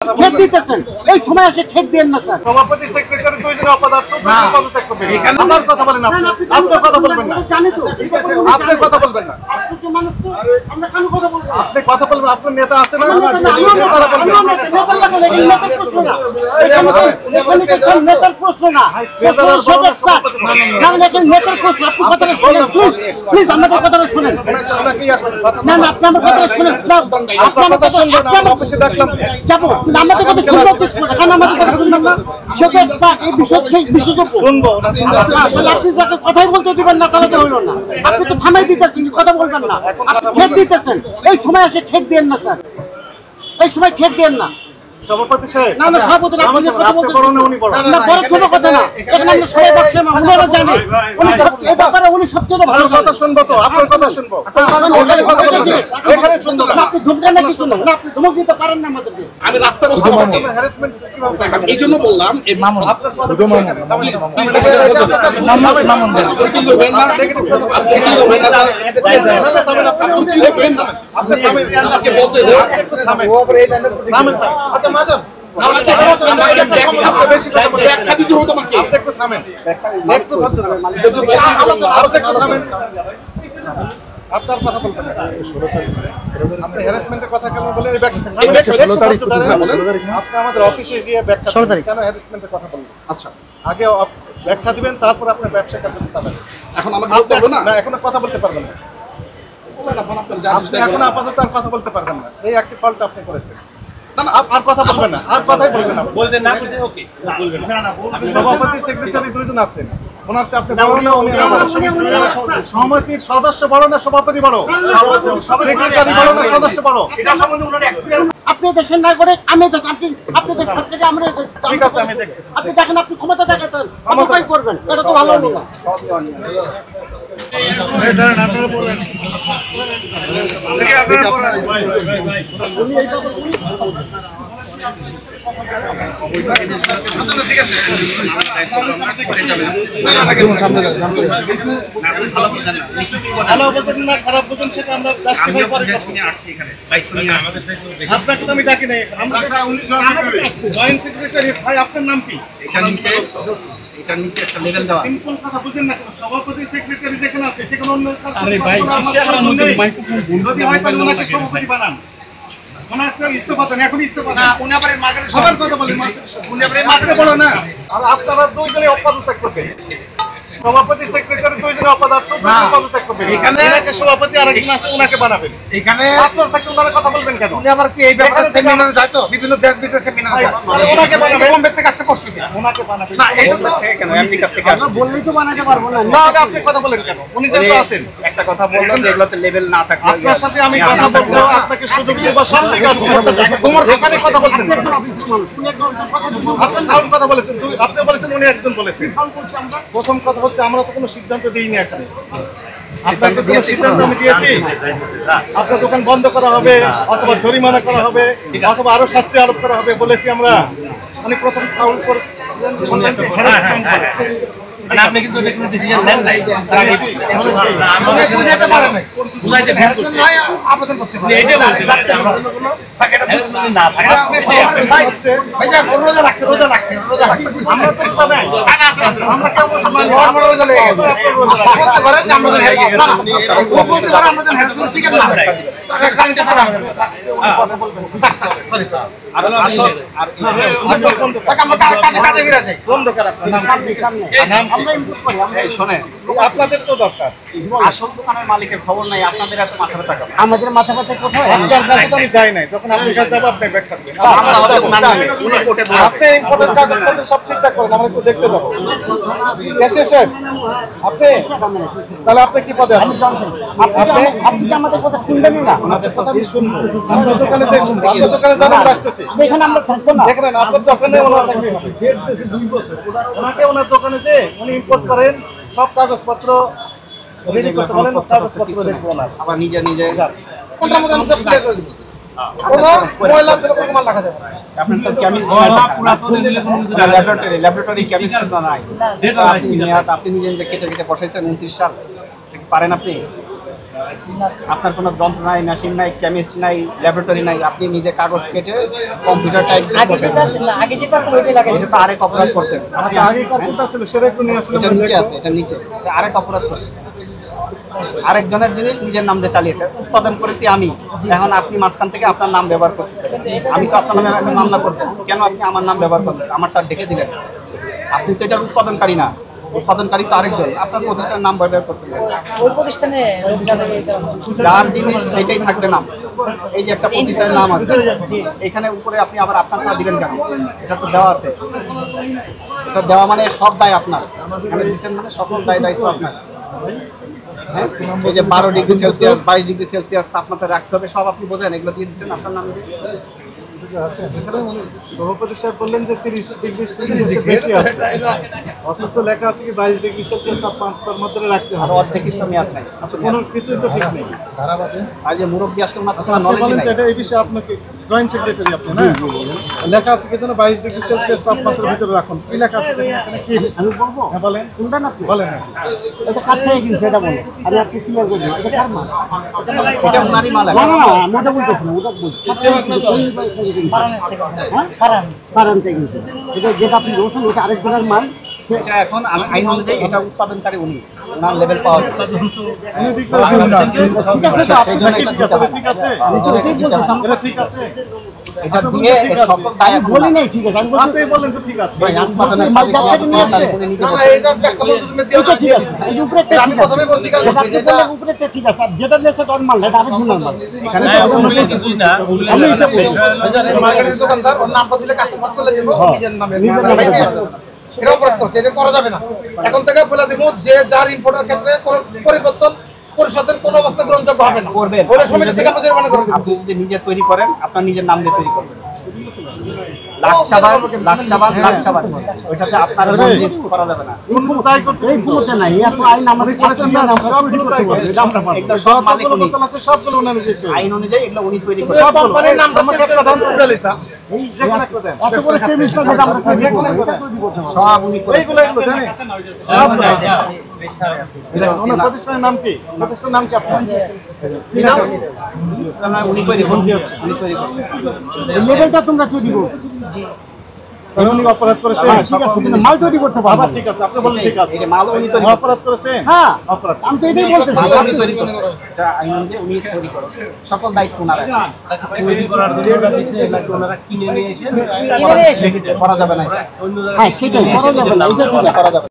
ঠেট দিতেছেন এই সময় এসে ঠেট দেন না স্যার। সভাপতি সেক্রেটারি দুইজনের অপদার্থ পদত্যাগ করবে। এখানে আমার কথা বলেন আপনি। আপনি কথা বলবেন না। জানি তো আপনি কথা বলবেন না। অসুস্থ মানুষ তো আমরা কেন কথা বলবো? আপনি কথা বলবেন। আপনার নেতা আছে না? নেতার প্রশ্ন না। নেতার প্রশ্ন না। নেতার প্রশ্ন আপনি কথাটা শুনেন প্লিজ প্লিজ আমাদের কথাটা শুনেন। না না আপনি আমার কথাটা শুনেন। আপনার কথা শুনবেন না। অফিসে ডাকলাম যাবো আমাদের কথা শুনবো কেন আমাদের কথা শুনবেন না? সেটা এই বিষয় সেই বিশেষজ্ঞ শুনবো। আসলে আপনি যাকে কথাই বলতে দিবেন না তাহলে তো হইল না। আপনি তো থামাই দিতেছেন কথা বলবেন না। আপনি ঠেট দিতেছেন এই সময় এসে ঠেট দেন না স্যার। এই সময় ঠেট দেন না। সভাপতি সাহেব না না সভাপতি আপনি যে কথা বলতে বড় না উনি বড় না বড় ছোট কথা না। এখানে আমরা সবাই বসে উনারা জানে উনি সবচেয়ে এই ব্যাপারে উনি সবচেয়ে ভালো কথা শুনবো তো আপনার কথা শুনবো। এখানে কথা বলছেন এখানে শুনবো না। আপনি ধমকান না কিছু না আপনি ধমক দিতে পারেন না আমাদেরকে। আমি রাস্তায় বসতে পারবো না। হ্যারাসমেন্ট কিভাবে এই জন্য বললাম এই মামুন আপনার কথা শুনুন। আচ্ছা মাজন ব্যাখ্যা দিতে হবে তোমাকে। একটু থামেন একটু ধৈর্য ধরেন। আপনার কথা বলবেন না। আপনি হ্যারাসমেন্টের কথা কেন বলেন? আপনি আমাদের অফিসে গিয়ে ব্যাখ্যা কেন হ্যারাসমেন্টের কথা বলবেন? আচ্ছা আগে ব্যাখ্যা দিবেন তারপর আপনার ব্যবসা কার্য চালাবেন। এখন আমাকে বলতে হবে না। না এখন কথা বলতে পারবেন না। আপনি এখন আপাতত আর কথা বলতে পারবেন না। এই একটি ফল্ট আপনি করেছেন। আর কথা বলবেন না। আর কথাই বলবেন না। বলতেন না বলতে ওকে বলবেন না। সভাপতি সেক্রেটারি দুইজন আছেন। ওনার চেয়ে আপনি বড় না উনি বড়? সমিতির সদস্য বড় না সভাপতি বড়? সেক্রেটারি বড় না সদস্য বড়? এটা সম্বন্ধে ওনার এক্সপেরিয়েন্স আপনি দেশের নাগরিক আমি দেশ আপনি দেশ সরকারি আমরা ঠিক আছে আমি দেখতেছি। আপনি দেখেন আপনি ক্ষমতা দেখাতেন ক্ষমতাই করবেন এটা তো ভালো হলো না। এই ধরেন আপনারা বলেন দেখি আপনারা বলেন ভালো বুঝেন না খারাপ বুঝেন সেটা আমরা জাস্টিফাই করি। আপনাকে তো আমি ডাকি নাই। আমরা জয়েন্ট সেক্রেটারি ভাই আপনার নাম কি? এটার নিচে একটা লেভেল দেওয়া। সিম্পল কথা বুঝেন না। সভাপতি সেক্রেটারি যেখানে আছে সেখানে অন্য আরে ভাই চেহারার মধ্যে মাইক্রোফোন যদি হয় তাহলে ওনাকে সভাপতি বানান। ওনার তো ইস্তফা দেন এখন ইস্তফা না উনি আবার মার্কেটে সবার কথা বলেন। উনি আবার মার্কেটে বলো না। আর আপনারা দুইজনে অপদত্যাগ করবেন। সভাপতি সেক্রেটারি দুইজনে অপদার্থ পদত্যাগ করবেন। এখানে সভাপতি আরেকজন আছে ওনাকে বানাবেন। এখানে আপনার থাকলে ওনারা কথা বলবেন কেন? উনি আবার কি এই ব্যাপারে সেমিনারে যায় তো বিভিন্ন দেশ বিদেশে সেমিনার যায়। ওনাকে বানাবেন। বোম্বে থেকে আসছে পরশু দিন। ওনাকে বানাবেন। না এটা তো কেন এমনি কাছ থেকে আসে? বললেই তো বানাতে পারবো না। না হলে আপনি কথা বলেন কেন? উনি যেহেতু আছেন একটা কথা বললাম যে এগুলোতে লেভেল না থাকলে আপনার সাথে আমি কথা বলবো আপনাকে সুযোগ দেব সব ঠিক আছে। তোমার দোকানে কথা বলছেন কেন? আপনি কাউন কথা বলেছেন আপনি বলেছেন উনি একজন বলেছেন। প্রথম কথা হচ্ছে আমরা তো কোনো সিদ্ধান্ত দিইনি এখানে। আপনাকে কোনো সিদ্ধান্ত আমি দিয়েছি? আপনার দোকান বন্ধ করা হবে অথবা জরিমানা করা হবে অথবা আরো শাস্তি আরোপ করা হবে বলেছি আমরা। উনি প্রথম কাউল করেছেন বললেন যে হ্যারাসমেন্ট করেছে। মানে আপনি কিন্তু কোনো ডিসিশন নেন নাই। উনি বুঝাতে পারে না। বুঝাইতে ভুল করতে ভাই আবেদন করতে পারে। এটা বলতে পারছেন না থাকে ভাইয়া রোজা লাগছে রোজা লাগছে। আমরা তো কথা নাই। আমরা কেউ মুসলমান আমরা রোজা লেগে গেছে। বলতে পারে যে আমাদের হেল্প না। ও বলতে পারে আমাদের হেল্প করছি কেন না? জানিতে পারে না। Sorry sir. কাজে ফিরে যাই। আপনাদের তো দরকার। আসল দোকানের মালিকের খবর নাই আপনাদের এত মাথা ব্যথা কেন? আমাদের মাথা ব্যথা কোথায়? আপনার কাছে তো আমি যাই নাই। যখন আপনার কাছে যাবো আপনি ব্যাখ্যা দিবেন। আপনি ইম্পর্টেন্ট কাগজপত্র সব ঠিকঠাক করেন আমরা একটু দেখতে যাবো। ক্যাশিয়ার সাহেব আপনি তাহলে আপনি কি পদে আছেন? আপনি কি আমাদের কথা শুনবেনই না? আমাদের কথা আমি শুনবো। আপনার দোকানে যাই শুনবো। আপনার দোকানে যাবো আমরা আসতেছি। এখানে আমরা থাকবো না। দেখেন আপনার দোকানে ওনার থাকবে ওনাকে ওনার দোকানে যে উনি ইম্পোর্ট করেন সব কাগজপত্র রেডি করতে বলেন। কাগজপত্র দেখবো ওনার আবার নিজে নিজে কোনটার মধ্যে আমি সব ক্লিয়ার করে দিব। কোনো ময়লা দিলে কোনো মাল রাখা যাবে না। আপনি তো কেমিস্ট ল্যাবরেটরি কেমিস্ট তো নাই। আপনি নিজে নিজে কেটে কেটে বসাইছেন 29 সাল পারেন আপনি? আপনার কোনো যন্ত্র নাই, মেশিন নাই, কেমিস্ট্রি নাই, ল্যাবরেটরি নাই, আপনি নিজে কাগজ কেটে কম্পিউটার টাইপ করতেন। এটা তো আরেক অপরাধ করতেন। আচ্ছা আগেকার কোনটা ছিল সেটা একটু নিয়ে আসলে এটা নিচে আছে, এটা নিচে, এটা আরেক অপরাধ করছে। আরেকজনের জিনিস নিজের নাম দিয়ে চালিয়েছে, উৎপাদন করেছি আমি, এখন আপনি মাঝখান থেকে আপনার নাম ব্যবহার করতেছেন। আমি তো আপনার নামে একটা মামলা করবো, কেন আপনি আমার নাম ব্যবহার করলেন, আমারটা ডেকে দিলেন? আপনি তো এটার উৎপাদনকারী না, উৎপাদনকারী তো আরেকজন, আপনার প্রতিষ্ঠানের নাম ব্যবহার করছেন। ওই প্রতিষ্ঠানে যার জিনিস সেটাই থাকবে নাম। এই যে একটা প্রতিষ্ঠানের নাম আছে, এখানে উপরে আপনি আবার আপনারটা দিলেন কেন? এটা তো দেওয়া আছে, এটা দেওয়া মানে সব দায় আপনার, এখানে দিচ্ছেন মানে সকল দায় দায়িত্ব আপনার। হ্যাঁ, এই যে 12 ডিগ্রি সেলসিয়াস 22 ডিগ্রি সেলসিয়াস তাপমাত্রা রাখতে হবে, সব আপনি বোঝেন, এগুলো দিয়ে দিচ্ছেন আপনার নাম দিয়ে। সভাপতি সাহেব বললেন যে 30 ডিগ্রি সেলসিয়াস বেশি আছে, অথচ লেখা আছে কি 22 ডিগ্রি সেলসিয়াস তাপমাত্রার মধ্যে রাখতে আর হবে। অর্ধেকই তো মেয়াদ নাই। আচ্ছা কোনো কিছুই তো ঠিক নেই। আর যে মুরব্বী আসলে ওনার আচ্ছা তো আপনি নলেজ বলেন নাই। যে এটা এই বিষয়ে আপনাকে জয়েন্ট সেক্রেটারি আপনি না, লেখা আছে কি যেন 22 ডিগ্রি সেলসিয়াস তাপমাত্রার ভিতরে রাখুন, কি লেখা আছে দেখেন এখানে কি? আমি বলবো হ্যাঁ বলেন, কোনটা না বলেন না। এটা কার থেকে কিনছে এটা বলো, আমি আপনি ক্লিয়ার করে দিই, এটা কার মাল? এটা ওনারই মাল। না না না, আমি ওটা বলতেছি না, ওটা বলছি কারণ থেকে কিনছে, এটা যেটা আপনি বলছেন ওটা আরেকজনের মাল। এটা এখন আইন অনুযায়ী এটা উৎপাদনকারী উনি, ওনার লেভেল পাওয়া যাবে। উনি ডিক্লারেশন দিচ্ছেন। ঠিক আছে তো, আপনি এটা কি ঠিক আছে? ঠিক আছে, আমি তো ওটাই বলতেছি, এটা ঠিক আছে। এটা দিয়ে ঠিক এর আছে। সকল দায় আমি এখন বলি ওনার। নাই, ঠিক আছে, আমি বলছি আপনি বলেন তো ঠিক আছে। ভাই, আমি বলছি মাল যার থেকে নিয়ে আসছে উনি নিজে না, বলছেন। এইটার একটা বস্তু তুমি দিও এটা না, ঠিক আছে, এই যে উপরেরটা আমি ঠিক প্রথমে আছে, বলছি কারণ যেটা আপনি যেটা বললেন উপরেরটা ঠিক আছে, আর যেটা লেছে তোর মাল এটা আরেকজনের মাল। এখানে আমি এটা বলছি। ওই যে মার্কেটের দোকানদার ওর নামটা দিলে কাস্টমার চলে যাবে, ও নিজের নামে এটা অপরাধ করছে, এটা করা যাবে না। এখন থেকে বলে দিব যে যার ইম্পোর্টের ক্ষেত্রে কোনো পরিবর্তন পরিষদের কোনো অবস্থা গ্রহণযোগ্য হবে না, করবেন। বলে সমিতি থেকে আমাদের জরিমানা করে দেব। আপনি যদি নিজে তৈরি করেন, আপনার নিজের নাম দিয়ে তৈরি করবেন। লাকসাবাদ ওইটাতে আপনার বন্দিশ করা যাবে না। তাই করতে এই ক্ষমতা নাই, এত আইন আমাদের কাছে না, আমরা তৈরি করতে পারবো, এটা আমরা পারবো। এগুলো সব মালিক সবগুলো উনি। বোতল আছে, সবগুলো উনি নিজে তৈরি। আইন অনুযায়ী এগুলো উনি তৈরি তুমি করেন। ওই কোম্পানির নামটা আমাকে চেঞ্জ একটা করে দাম উড়ে লিতা। যেখানে একটা দেন। এত বড় কেমিস্টটা যেটা আমরা তৈরি করবো, এটা তৈরি করতে পারবো। সব উনি করেন। এইগুলো এগুলো জানেন? ওনার প্রতিষ্ঠানের নাম কি? প্রতিষ্ঠানের নাম কি আপনার? কি নাম? উনি তৈরি করছেন, উনি তৈরি করছেন। এই লেভেলটা তোমরা তৈরি করো। তাহলে উনি অপরাধ করেছেন? হ্যাঁ, ঠিক আছে, কিন্তু মাল তৈরি করতে পারবো। আবার ঠিক আছে, আপনি বলেন ঠিক আছে। এই যে মাল উনি তৈরি উনি করছেন। অপরাধ করেছেন? হ্যাঁ, অপরাধ। আমি তো এটাই বলতেছি। মাল উনি তৈরি করছেন। এটা আইন অনুযায়ী উনি তৈরি করেন। সকল দায়িত্ব ওনার। করা যাবে না এটা। হ্যাঁ, সেটাই করা যাবে না, এটা ঠিক আছে। করা যাবে না।